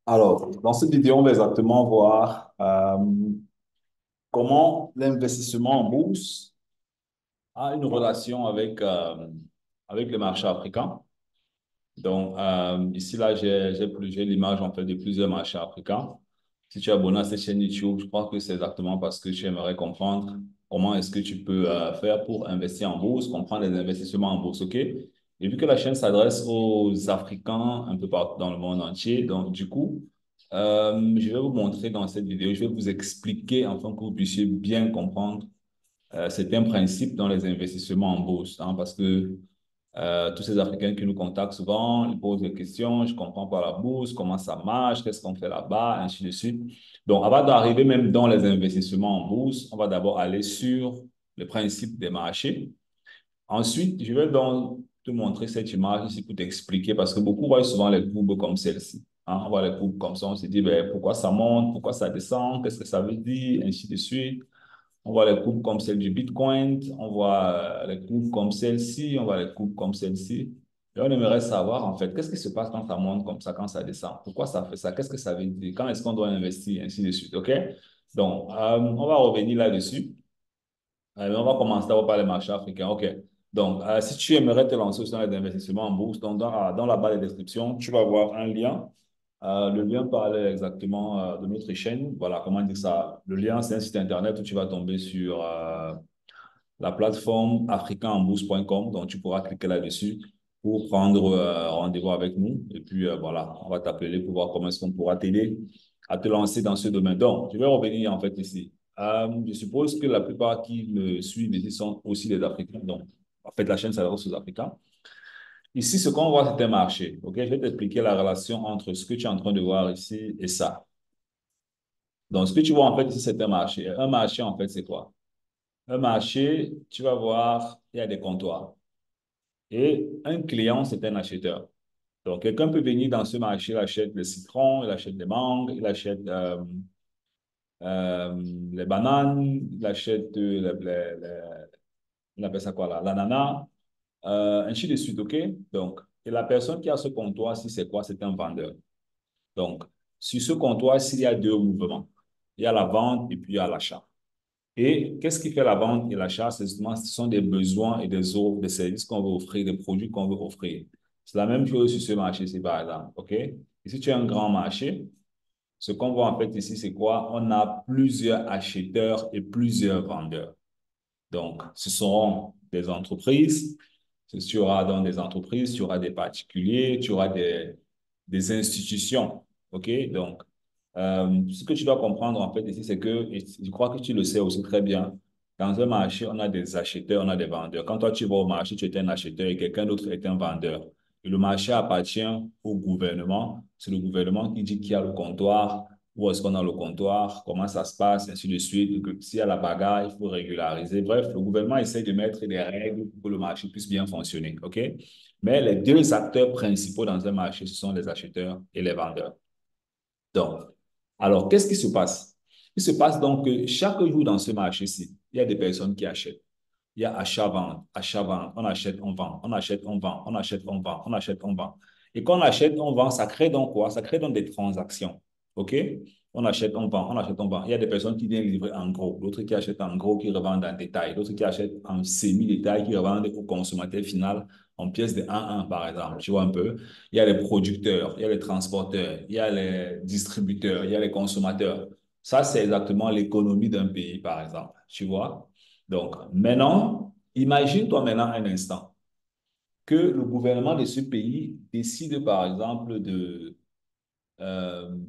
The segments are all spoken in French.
Alors, dans cette vidéo, on va exactement voir comment l'investissement en bourse a une relation avec le marché africain. Donc, ici, là, j'ai l'image en fait de plusieurs marchés africains. Si tu es abonné à cette chaîne YouTube, je crois que c'est exactement parce que tu aimerais comprendre comment est-ce que tu peux faire pour investir en bourse, comprendre les investissements en bourse, OK? Et vu que la chaîne s'adresse aux Africains un peu partout dans le monde entier, donc du coup, je vais vous montrer dans cette vidéo, je vais vous expliquer afin que vous puissiez bien comprendre certains principes dans les investissements en bourse, hein, parce que tous ces Africains qui nous contactent souvent, ils posent des questions, je comprends pas la bourse, comment ça marche, qu'est-ce qu'on fait là-bas, ainsi de suite. Donc, avant d'arriver même dans les investissements en bourse, on va d'abord aller sur le principe des marchés. Ensuite, je vais donc te montrer cette image ici pour t'expliquer, parce que beaucoup voient souvent les courbes comme celle-ci. Hein. On voit les courbes comme ça, on se dit, ben, pourquoi ça monte, pourquoi ça descend, qu'est-ce que ça veut dire, ainsi de suite. On voit les courbes comme celle du Bitcoin, on voit les courbes comme celle-ci, on voit les courbes comme celle-ci. Et on aimerait savoir, en fait, qu'est-ce qui se passe quand ça monte comme ça, quand ça descend? Pourquoi ça fait ça? Qu'est-ce que ça veut dire? Quand est-ce qu'on doit investir? Ainsi de suite, OK? Donc, on va revenir là-dessus. On va commencer d'abord par les marchés africains. OK. Donc, si tu aimerais te lancer sur les investissements en bourse, donc dans la barre de description, tu vas voir un lien. Le lien parle exactement de notre chaîne. Voilà, comment dire ça? Le lien, c'est un site internet où tu vas tomber sur la plateforme africainenbourse.com. Donc, tu pourras cliquer là-dessus pour prendre rendez-vous avec nous. Et puis, voilà, on va t'appeler pour voir comment est-ce qu'on pourra t'aider à te lancer dans ce domaine. Donc, je vais revenir en fait ici. Je suppose que la plupart qui me suivent ici sont aussi des Africains. Donc, en fait, la chaîne s'adresse aux Africains. Ici, ce qu'on voit, c'est un marché. OK? Je vais t'expliquer la relation entre ce que tu es en train de voir ici et ça. Donc, ce que tu vois, en fait, ici, c'est un marché. Un marché, en fait, c'est quoi? Un marché, tu vas voir, il y a des comptoirs. Et un client, c'est un acheteur. Donc, quelqu'un peut venir dans ce marché, il achète des citrons, il achète des mangues, il achète euh, les bananes, il achète on appelle ça quoi là, l'ananas, ainsi de suite, OK? Donc, et la personne qui a ce comptoir-ci, c'est quoi? C'est un vendeur. Donc, sur ce comptoir-ci, il y a deux mouvements. Il y a la vente et puis il y a l'achat. Et qu'est-ce qui fait la vente et l'achat? C'est justement, ce sont des besoins et des offres, des services qu'on veut offrir, des produits qu'on veut offrir. C'est la même chose sur ce marché-ci, par exemple. OK? Et si tu as un grand marché, ce qu'on voit en fait ici, c'est quoi? On a plusieurs acheteurs et plusieurs vendeurs. Donc, ce seront des entreprises, tu auras dans des entreprises, tu auras des particuliers, tu auras des institutions. OK? Donc, ce que tu dois comprendre en fait ici, c'est que, et je crois que tu le sais aussi très bien, dans un marché, on a des acheteurs, on a des vendeurs. Quand toi, tu vas au marché, tu es un acheteur et quelqu'un d'autre est un vendeur. Et le marché appartient au gouvernement. C'est le gouvernement qui dit qui a le comptoir, où est-ce qu'on a le comptoir, comment ça se passe, ainsi de suite. S'il y a la bagarre, il faut régulariser. Bref, le gouvernement essaie de mettre des règles pour que le marché puisse bien fonctionner. OK? Mais les deux acteurs principaux dans un marché, ce sont les acheteurs et les vendeurs. Donc, alors, qu'est-ce qui se passe? Il se passe donc que chaque jour dans ce marché-ci, il y a des personnes qui achètent. Il y a achat-vente, achat-vente, on achète, on vend, on achète, on vend, on achète, on vend, on achète, on vend. Et quand on achète, on vend, ça crée donc quoi? Ça crée donc des transactions. OK? On achète, on vend, on achète, on vend. Il y a des personnes qui viennent livrer en gros, d'autres qui achètent en gros, qui revendent en détail, d'autres qui achètent en semi-détail, qui revendent au consommateur final en pièces de 1-1, par exemple. Tu vois un peu? Il y a les producteurs, il y a les transporteurs, il y a les distributeurs, il y a les consommateurs. Ça, c'est exactement l'économie d'un pays, par exemple. Tu vois? Donc, maintenant, imagine-toi maintenant un instant que le gouvernement de ce pays décide, par exemple,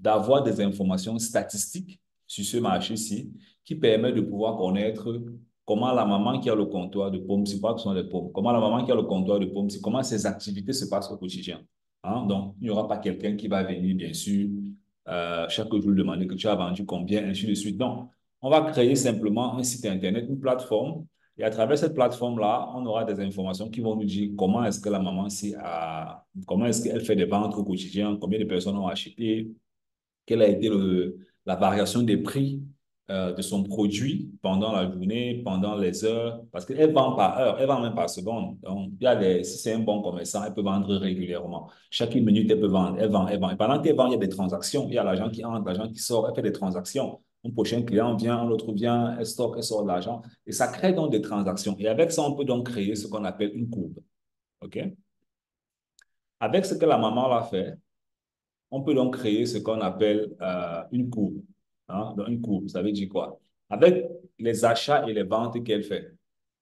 d'avoir des informations statistiques sur ce marché-ci qui permet de pouvoir connaître comment la maman qui a le comptoir de pommes, c'est quoi que sont les pommes, comment la maman qui a le comptoir de pommes, c'est comment ses activités se passent au quotidien. Hein? Donc, il n'y aura pas quelqu'un qui va venir, bien sûr, chaque jour demander que tu as vendu combien, ainsi de suite. Non, on va créer simplement un site Internet, une plateforme, et à travers cette plateforme-là, on aura des informations qui vont nous dire comment est-ce que la maman comment est-ce qu'elle fait des ventes au quotidien, combien de personnes ont acheté, quelle a été la variation des prix de son produit pendant la journée, pendant les heures, parce qu'elle vend par heure, elle vend même par seconde. Donc, si c'est un bon commerçant, elle peut vendre régulièrement. Chaque minute, elle peut vendre, elle vend, elle vend. Et pendant qu'elle vend, il y a des transactions. Il y a l'argent qui entre, l'argent qui sort, elle fait des transactions. Un prochain client vient, un autre vient, elle stocke, elle sort de l'argent. Et ça crée donc des transactions. Et avec ça, on peut donc créer ce qu'on appelle une courbe. OK? Avec ce que la maman l'a fait, on peut donc créer ce qu'on appelle une courbe. Hein? Donc, une courbe, ça veut dire quoi? Avec les achats et les ventes qu'elle fait,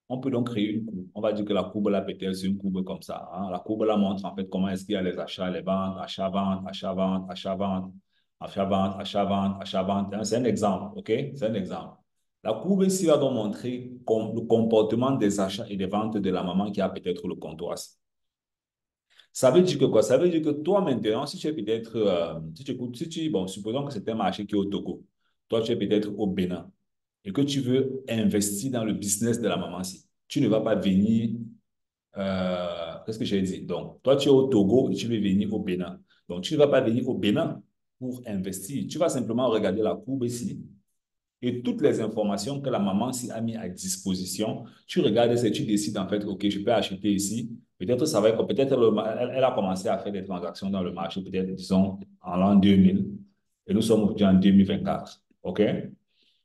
on peut donc créer une courbe. On va dire que la courbe là peut-être c'est une courbe comme ça. Hein? La courbe là montre en fait comment est-ce qu'il y a les achats, les ventes, achat-vente, achat-vente, achat-vente, achat-vente, achat-vente, achat-vente. Hein? C'est un exemple, OK? C'est un exemple. La courbe ici va donc montrer le comportement des achats et des ventes de la maman qui a peut-être le comptoir. Ça veut dire que quoi? Ça veut dire que toi, maintenant, si tu es peut-être, bon, supposons que c'est un marché qui est au Togo. Toi, tu es peut-être au Bénin et que tu veux investir dans le business de la maman si. Tu ne vas pas venir, qu'est-ce que j'ai dit? Donc, toi, tu es au Togo et tu veux venir au Bénin. Donc, tu ne vas pas venir au Bénin pour investir. Tu vas simplement regarder la courbe ici et toutes les informations que la maman s'y a mis à disposition, tu regardes et tu décides en fait, OK, je peux acheter ici. Peut-être ça va être, peut-être elle a commencé à faire des transactions dans le marché, peut-être, disons, en l'an 2000. Et nous sommes aujourd'hui en 2024. OK?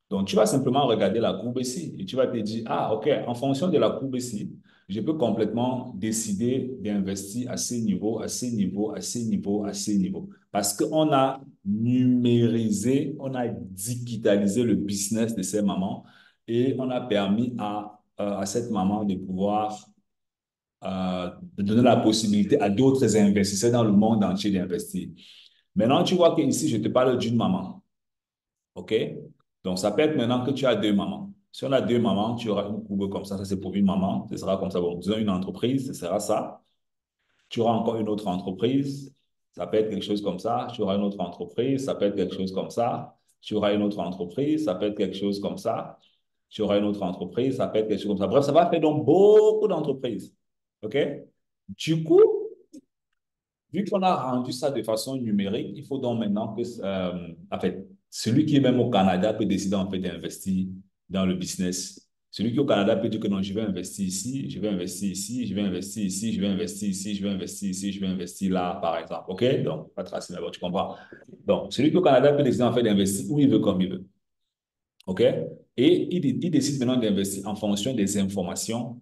Donc, tu vas simplement regarder la courbe ici et tu vas te dire, ah, OK, en fonction de la courbe ici, je peux complètement décider d'investir à ces niveaux, à ces niveaux, à ces niveaux, à ces niveaux. Parce qu'on a numérisé, on a digitalisé le business de ces mamans et on a permis à cette maman de pouvoir de donner la possibilité à d'autres investisseurs dans le monde entier d'investir. Maintenant, tu vois que ici, je te parle d'une maman. OK? Donc, ça peut être maintenant que tu as deux mamans. Si on a deux mamans, tu auras une courbe comme ça. Ça, c'est pour une maman. Ce sera comme ça. Bon, disons une entreprise, ce sera ça. Tu auras encore une autre entreprise. Ça peut être quelque chose comme ça. Tu auras une autre entreprise. Ça peut être quelque chose comme ça. Tu auras une autre entreprise. Ça peut être quelque chose comme ça. Tu auras une autre entreprise. Ça peut être quelque chose comme ça. Bref, ça va faire donc beaucoup d'entreprises. OK? Du coup, vu qu'on a rendu ça de façon numérique, il faut donc maintenant que, en fait, celui qui est même au Canada peut décider en fait d'investir dans le business. Celui qui est au Canada peut dire que non, je vais investir ici, je vais investir ici, je vais investir ici, je vais investir ici, je vais investir ici, je vais investir là, par exemple. OK? Donc, pas tracer, mais bon, tu comprends. Donc, celui qui est au Canada peut décider en fait d'investir où il veut, comme il veut. OK? Et il décide maintenant d'investir en fonction des informations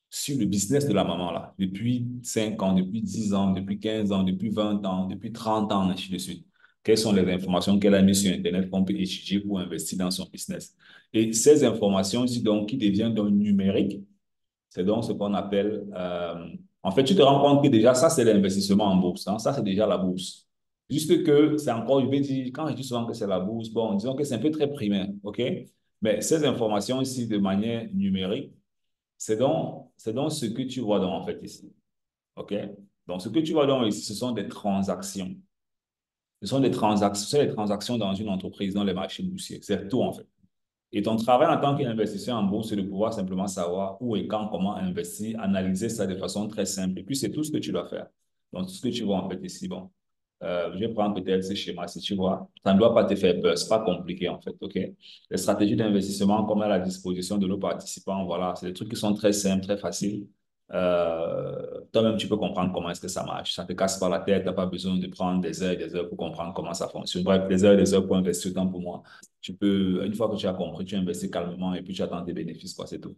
sur le business de la maman, là, depuis 5 ans, depuis 10 ans, depuis 15 ans, depuis 20 ans, depuis 30 ans, ainsi de suite. Quelles sont les informations qu'elle a mises sur Internet qu'on peut étudier pour investir dans son business? Et ces informations ici, donc, qui deviennent donc numériques, c'est donc ce qu'on appelle, en fait, tu te rends compte que déjà, ça, c'est l'investissement en bourse. Hein, ça, c'est déjà la bourse. Juste que c'est encore, je vais dire, quand je dis souvent que c'est la bourse, bon, disons que c'est un peu très primaire, OK? Mais ces informations ici, de manière numérique, c'est donc ce que tu vois en fait ici. OK? Donc, ce que tu vois ici, ce sont des transactions. Ce sont des transactions dans une entreprise, dans les marchés boursiers. C'est tout en fait. Et ton travail en tant qu'investisseur en bourse, c'est de pouvoir simplement savoir où et quand, comment investir, analyser ça de façon très simple. Et puis, c'est tout ce que tu dois faire. Donc, tout ce que tu vois en fait ici, bon. Je vais prendre peut-être ce schéma si tu vois. Ça ne doit pas te faire peur. C'est pas compliqué en fait. OK? Les stratégies d'investissement comme à la disposition de nos participants, voilà. C'est des trucs qui sont très simples, très faciles. Toi-même, tu peux comprendre comment est-ce que ça marche. Ça ne te casse pas la tête. Tu n'as pas besoin de prendre des heures et des heures pour comprendre comment ça fonctionne. Bref, des heures et des heures pour investir autant pour moi. Tu peux, une fois que tu as compris, tu investis calmement et puis tu attends tes bénéfices, quoi, c'est tout.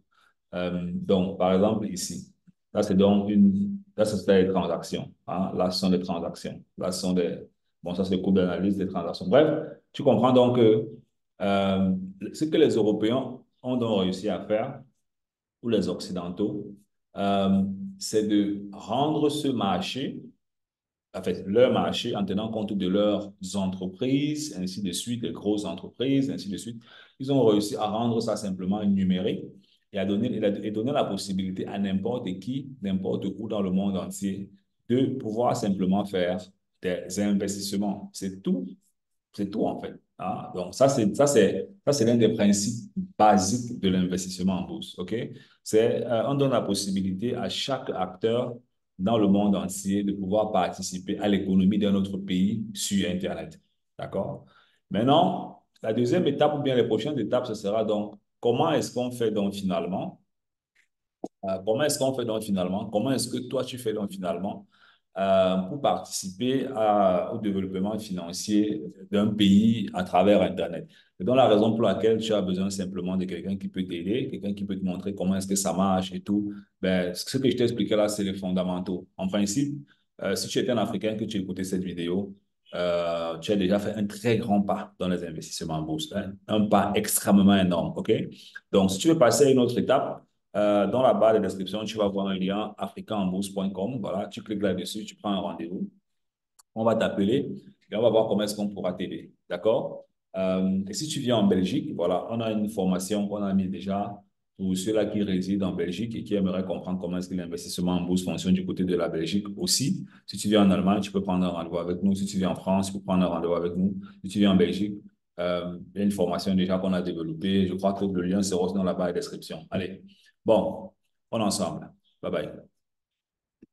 Donc, par exemple, ici, là, c'est donc là, c'est des transactions. Hein. Là, ce sont des transactions. Là, ce sont bon, ça, c'est le coût d'analyse des transactions. Bref, tu comprends donc que euh, ce que les Européens ont donc réussi à faire, ou les Occidentaux, euh, c'est de rendre ce marché en fait, leur marché en tenant compte de leurs entreprises, ainsi de suite, les grosses entreprises, ainsi de suite. Ils ont réussi à rendre ça simplement numérique et à donner la possibilité à n'importe qui, n'importe où dans le monde entier, de pouvoir simplement faire des investissements. C'est tout en fait. Ah, donc ça c'est l'un des principes basiques de l'investissement en bourse. OK? On donne la possibilité à chaque acteur dans le monde entier de pouvoir participer à l'économie d'un autre pays sur Internet. D'accord? Maintenant, La deuxième étape ou bien les prochaines étapes, ce sera donc comment est-ce qu'on fait donc finalement comment est-ce qu'on fait donc finalement? Comment est-ce que toi tu fais donc finalement pour participer au développement financier d'un pays à travers Internet? C'est donc la raison pour laquelle tu as besoin simplement de quelqu'un qui peut t'aider, quelqu'un qui peut te montrer comment est-ce que ça marche et tout. Ben, ce que je t'ai expliqué là, c'est les fondamentaux. En principe, si tu étais un Africain que tu écoutais cette vidéo, tu as déjà fait un très grand pas dans les investissements en bourse, hein. Un pas extrêmement énorme, OK? Donc, si tu veux passer à une autre étape, dans la barre de description, tu vas voir un lien africainbourse.com. Voilà, tu cliques là-dessus, tu prends un rendez-vous. On va t'appeler et on va voir comment est-ce qu'on pourra t'aider. D'accord? Et si tu viens en Belgique, voilà, on a une formation qu'on a mis déjà pour ceux-là qui résident en Belgique et qui aimeraient comprendre comment est-ce que l'investissement en bourse fonctionne du côté de la Belgique aussi. Si tu viens en Allemagne, tu peux prendre un rendez-vous avec nous. Si tu viens en France, tu peux prendre un rendez-vous avec nous. Si tu viens en Belgique, il y a une formation déjà qu'on a développée. Je crois que le lien sera aussi dans la barre de description. Allez, bon, on est ensemble. Bye bye.